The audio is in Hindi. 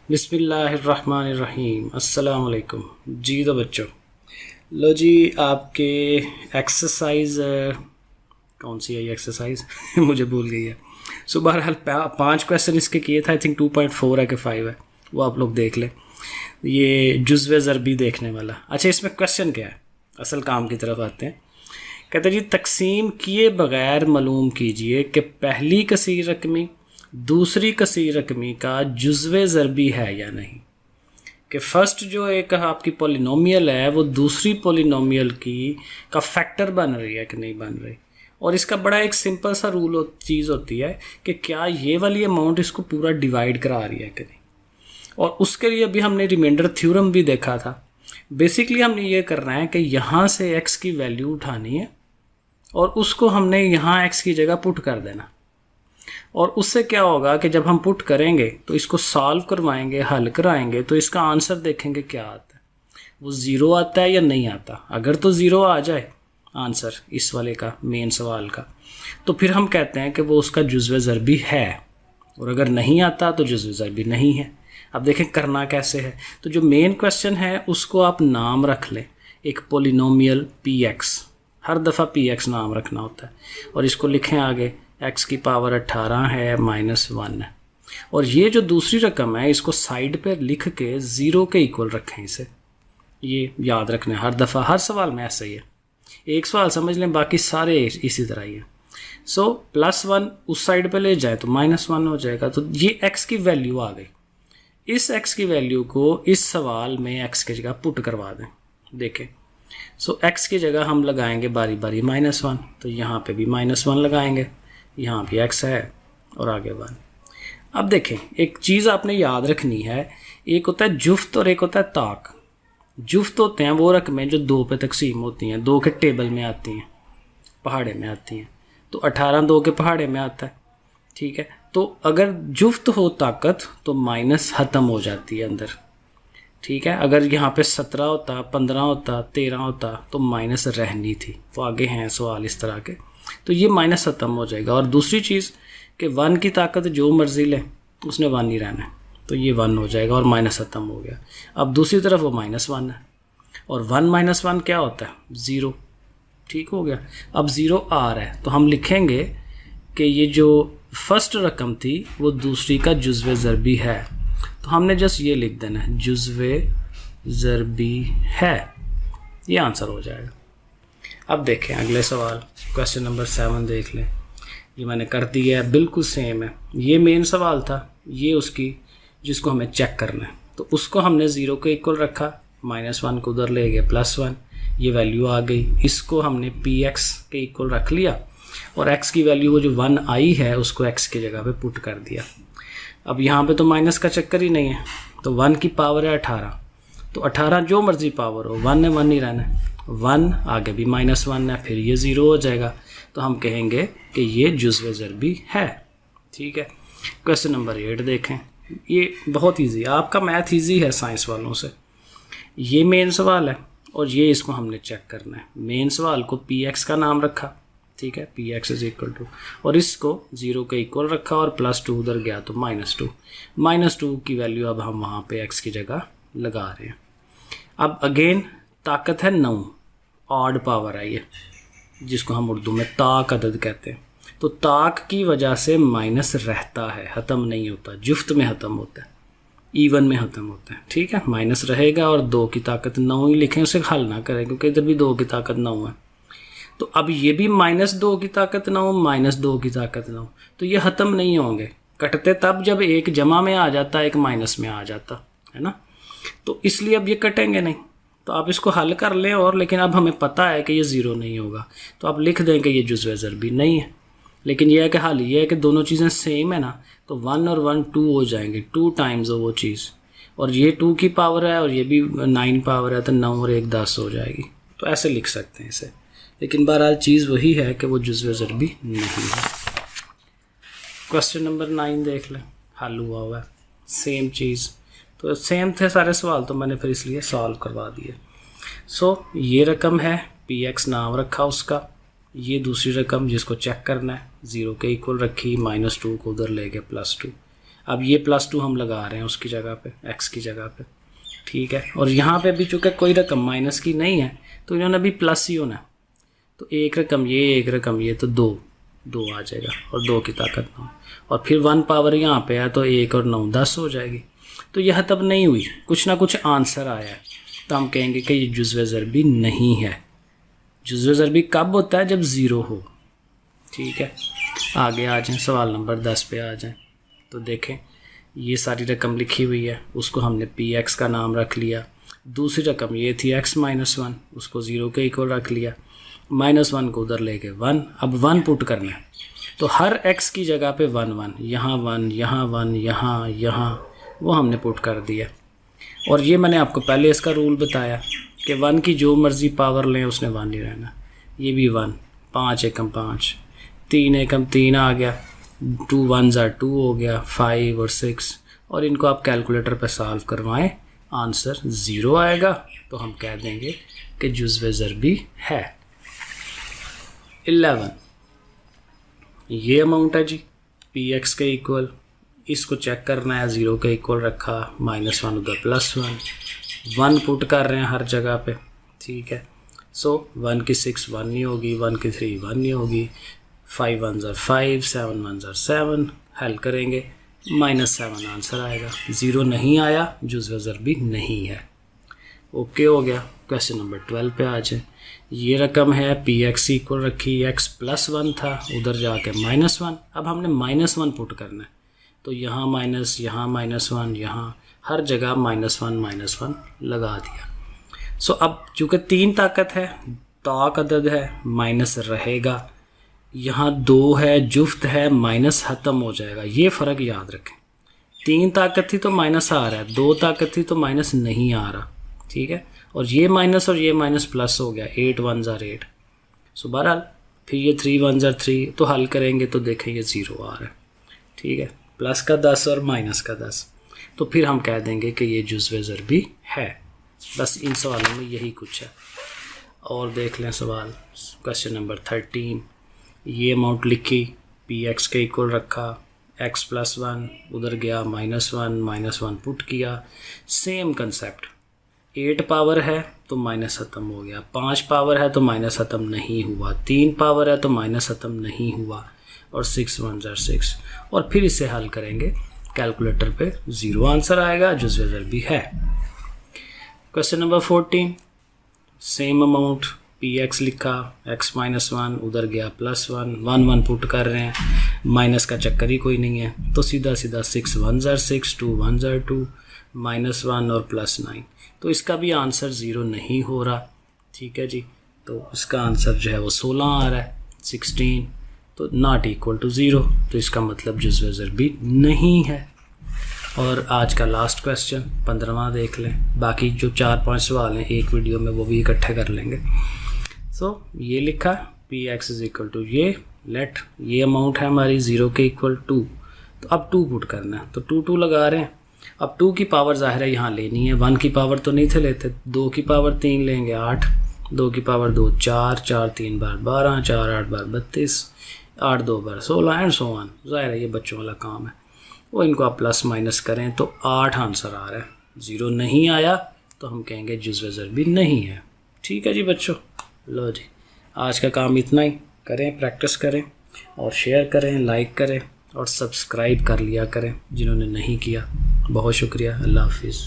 बिस्मिल्लाहिर्रहमानिर्रहीम अस्सलाम वालेकुम जी। तो बच्चों लो जी, आपके एक्सरसाइज कौन सी है ये एक्सरसाइज मुझे भूल गई है। सो बहरहाल 5 क्वेश्चन इसके किए थे। आई थिंक 2.4 है कि 5 है, वो आप लोग देख लें। ये जुज़्व ज़रबी देखने वाला। अच्छा, इसमें क्वेश्चन क्या है, असल काम की तरफ आते हैं। कहते हैं जी, तकसीम किए बग़ैर मालूम कीजिए कि पहली कसीर रकमी दूसरी कसीर रकमी का जुज़्व ज़रबी है या नहीं। कि फ़र्स्ट जो एक आपकी पॉलिनोमियल है वो दूसरी पॉलिनोमियल की का फैक्टर बन रही है कि नहीं बन रही। और इसका बड़ा एक सिंपल सा रूल चीज़ होती है कि क्या ये वाली अमाउंट इसको पूरा डिवाइड करा रही है कि नहीं। और उसके लिए अभी हमने रिमाइंडर थ्योरम भी देखा था। बेसिकली हमने ये करना है कि यहाँ से x की वैल्यू उठानी है और उसको हमने यहाँ x की जगह पुट कर देना। और उससे क्या होगा कि जब हम पुट करेंगे तो इसको सॉल्व करवाएंगे, हल कराएंगे, तो इसका आंसर देखेंगे क्या आता है, वो ज़ीरो आता है या नहीं आता। अगर तो ज़ीरो आ जाए आंसर इस वाले का, मेन सवाल का, तो फिर हम कहते हैं कि वो उसका जुज़्व ज़रबी है। और अगर नहीं आता तो जुज़्व ज़रबी नहीं है। अब देखें करना कैसे है। तो जो मेन क्वेश्चन है उसको आप नाम रख लें, एक पोलिनोमियल px, हर दफ़ा px नाम रखना होता है। और इसको लिखें आगे x की पावर 18 है -1 है। और ये जो दूसरी रकम है इसको साइड पर लिख के ज़ीरो के इक्वल रखें इसे। ये याद रखना है हर दफ़ा, हर सवाल में ऐसा ही है। एक सवाल समझ लें, बाकी सारे इसी तरह ही है। सो +1 उस साइड पे ले जाए तो -1 हो जाएगा। तो ये x की वैल्यू आ गई। इस x की वैल्यू को इस सवाल में x की जगह पुट करवा दें। देखें, सो x की जगह हम लगाएंगे बारी बारी -1, तो यहाँ पे भी -1 लगाएंगे, यहाँ भी x है और आगे 1। अब देखें, एक चीज़ आपने याद रखनी है, एक होता है जुफ्त और एक होता है ताक। जुफ्त होते हैं वो रकमें जो 2 पे तकसीम होती हैं, 2 के टेबल में आती हैं, पहाड़े में आती हैं। तो 18 2 के पहाड़े में आता है, ठीक है। तो अगर जुफ्त हो ताकत तो माइनस ख़त्म हो जाती है अंदर, ठीक है। अगर यहाँ पे 17 होता, 15 होता, 13 होता तो माइनस रहनी थी। वो आगे हैं सवाल इस तरह के, तो ये माइनस ख़त्म हो जाएगा। और दूसरी चीज़ कि 1 की ताकत जो मर्जी ले उसने 1 ही रहना है, तो ये 1 हो जाएगा और माइनस ख़त्म हो गया। अब दूसरी तरफ वो -1 है और 1 - 1 क्या होता है, 0, ठीक हो गया। अब 0 आ रहा है तो हम लिखेंगे कि ये जो फर्स्ट रकम थी वो दूसरी का जुज़्व ज़रबी है। तो हमने जस्ट ये लिख देना है, जुज़्व ज़रबी है, ये आंसर हो जाएगा। अब देखें अगले सवाल, क्वेश्चन नंबर 7 देख लें। ये मैंने कर दिया है, बिल्कुल सेम है। ये मेन सवाल था, ये उसकी जिसको हमें चेक करना है, तो उसको हमने 0 के इक्वल रखा, -1 को उधर ले गए +1, ये वैल्यू आ गई। इसको हमने px के इक्वल रख लिया और x की वैल्यू वो जो 1 आई है उसको x की जगह पे पुट कर दिया। अब यहाँ पे तो माइनस का चक्कर ही नहीं है, तो 1 की पावर है 18, तो 18 जो मर्जी पावर हो, 1 ने 1 ही रहना है, 1 आगे भी -1 है, फिर ये 0 हो जाएगा। तो हम कहेंगे कि ये जुज़्व ज़रबी है, ठीक है। क्वेश्चन नंबर 8 देखें, ये बहुत ईजी है, आपका मैथ ईजी है साइंस वालों से। ये मेन सवाल है और ये इसको हमने चेक करना है। मेन सवाल को px का नाम रखा, ठीक है, px = और इसको 0 के इक्वल रखा और +2 उधर गया तो -2। -2 की वैल्यू अब हम वहाँ पे x की जगह लगा रहे हैं। अब अगेन ताकत है 9, ऑड पावर है ये, जिसको हम उर्दू में ताक अदद कहते हैं। तो ताक की वजह से माइनस रहता है, ख़त्म नहीं होता, जुफ्त में ख़त्म होता है, इवन में ख़त्म होता है, ठीक है। माइनस रहेगा और 2 की ताकत 9 ही लिखें, उसे हल ना करें क्योंकि इधर भी 2 की ताकत 9 है। तो अब ये भी -2 की ताकत 9, -2 की ताकत 9, तो ये ख़त्म नहीं होंगे, कटते तब जब एक जमा में आ जाता, एक माइनस में आ जाता है ना। तो इसलिए अब ये कटेंगे नहीं, तो आप इसको हल कर लें। और लेकिन अब हमें पता है कि ये 0 नहीं होगा, तो आप लिख दें कि ये जुज़्व ज़रबी नहीं है। लेकिन यह है कि हल ये है कि दोनों चीज़ें सेम है ना, तो 1 और 1 2 हो जाएंगे, 2 टाइम्स वो चीज़, और ये 2 की पावर है और ये भी 9 पावर है, तो 9 और 1 10 हो जाएगी। तो ऐसे लिख सकते हैं इसे, लेकिन बहरहाल चीज़ वही है कि वो जुज़्व ज़रबी नहीं है। क्वेश्चन नंबर 9 देख लें, हल हुआ है, सेम चीज़, तो सेम थे सारे सवाल, तो मैंने फिर इसलिए सॉल्व करवा दिए। सो ये रकम है, px नाम रखा उसका, ये दूसरी रकम जिसको चेक करना है 0 के इक्वल रखी, -2 को उधर ले गए +2। अब ये +2 हम लगा रहे हैं उसकी जगह पे, x की जगह पे, ठीक है। और यहाँ पे भी चूँकि कोई रकम माइनस की नहीं है तो इन्होंने भी प्लस ही होना है, तो एक रकम ये तो 2 आ जाएगा और 2 की ताकत 9, और फिर 1 पावर यहाँ पे है तो 1 और 9 10 हो जाएगी। तो यह तब नहीं हुई, कुछ ना कुछ आंसर आया है, तो हम कहेंगे कि ये जुज़्व ज़रबी नहीं है। जुज़्व ज़रबी कब होता है? जब 0 हो, ठीक है। आगे आ जाएं, सवाल नंबर 10 पे आ जाएं। तो देखें ये सारी रकम लिखी हुई है, उसको हमने px का नाम रख लिया। दूसरी रकम ये थी x-1, उसको 0 के इक्वल रख लिया। -1 को उधर लेके 1, अब 1 पुट करना है, तो हर x की जगह पे 1 यहाँ 1 यहाँ 1 यहाँ वो हमने पुट कर दिया। और ये मैंने आपको पहले इसका रूल बताया कि 1 की जो मर्ज़ी पावर लें उसने 1 ही रहना। ये भी 1, 5 एकम 5, 3 एकम 3 आ गया, 2 1s are 2 हो गया, 5 और 6, और इनको आप कैलकुलेटर पे सॉल्व करवाएं, आंसर 0 आएगा। तो हम कह देंगे कि जुज़्व ज़रबी है। 11 ये अमाउंट है जी px के इक्वल, इसको चेक करना है, 0 के इक्वल रखा, -1 उधर +1, 1 पुट कर रहे हैं हर जगह पे, ठीक है। सो 1 की 6 1 नहीं होगी, 1 की 3 1 नहीं होगी, 5 1s are 5, 7 1s are 7, हल करेंगे -7 आंसर आएगा। 0 नहीं आया, जुज़्व ज़रबी नहीं है। ओके हो गया। क्वेश्चन नंबर 12 पे आ जाए। ये रकम है px इक्वल रखी, x +1 था, उधर जाके -1, अब हमने -1 पुट करना है, तो यहाँ माइनस, यहाँ -1, यहाँ हर जगह -1 लगा दिया। सो अब चूँकि 3 ताकत है, ताक अदद है, माइनस रहेगा, यहाँ 2 है, जुफ्त है, माइनस ख़त्म हो जाएगा, ये फ़र्क याद रखें। 3 ताकत थी तो माइनस आ रहा है, 2 ताकत थी तो माइनस नहीं आ रहा, ठीक है। और ये माइनस प्लस हो गया, 8 1s are 8। सो बहरहाल फिर ये 3 1s are 3, तो हल करेंगे तो देखें ये 0 आ रहा है, ठीक है, प्लस का 10 और माइनस का 10, तो फिर हम कह देंगे कि ये जुज़्व ज़रबी है। बस इन सवालों में यही कुछ है। और देख लें सवाल, क्वेश्चन नंबर 13, ये अमाउंट लिखी, px के इक्वल रखा, x +1 उधर गया, -1 पुट किया, सेम कंसेप्ट। 8 पावर है तो माइनस ख़त्म हो गया, 5 पावर है तो माइनस ख़त्म नहीं हुआ, 3 पावर है तो माइनस ख़त्म नहीं हुआ, और 6 1s are 6, और फिर इसे हल करेंगे कैलकुलेटर पे, 0 आंसर आएगा, जुज़्व ज़रबी है। Question number 14, same amount, px लिखा, x -1 उधर गया, +1, 1 पुट कर रहे हैं, माइनस का चक्कर ही कोई नहीं है, तो सीधा 6 1s are 6, 2 1s are 2, -1 और +9, तो इसका भी आंसर 0 नहीं हो रहा, ठीक है जी। तो इसका आंसर जो है वो 16 आ रहा है, 16, तो नॉट इक्वल टू 0, तो इसका मतलब जुज़्व ज़रबी नहीं है। और आज का लास्ट क्वेश्चन 15वां देख लें, बाकी जो 4-5 सवाल हैं एक वीडियो में वो भी इकट्ठे कर लेंगे। सो ये लिखा px इज़ इक्वल टू ये लेट, ये अमाउंट है हमारी 0 के इक्वल 2, तो अब 2 पुट करना है, तो 2 लगा रहे हैं। अब 2 की पावर ज़ाहिर है यहाँ लेनी है, 1 की पावर तो नहीं थे लेते, 2 की पावर 3 लेंगे 8, 2 की power 2 4, 4 3 bar 12, 4 8 bar 32, 8 2 bar 16 and so on. ज़ाहिर है ये बच्चों वाला काम है, वो इनको आप प्लस माइनस करें तो 8 आंसर आ रहा है। 0 नहीं आया तो हम कहेंगे जुज़्व ज़रबी नहीं है, ठीक है जी बच्चों। लो जी, आज का काम इतना ही, करें, प्रैक्टिस करें और शेयर करें, लाइक करें और सब्सक्राइब कर लिया करें जिन्होंने नहीं किया। बहुत शुक्रिया, अल्लाह हाफिज़।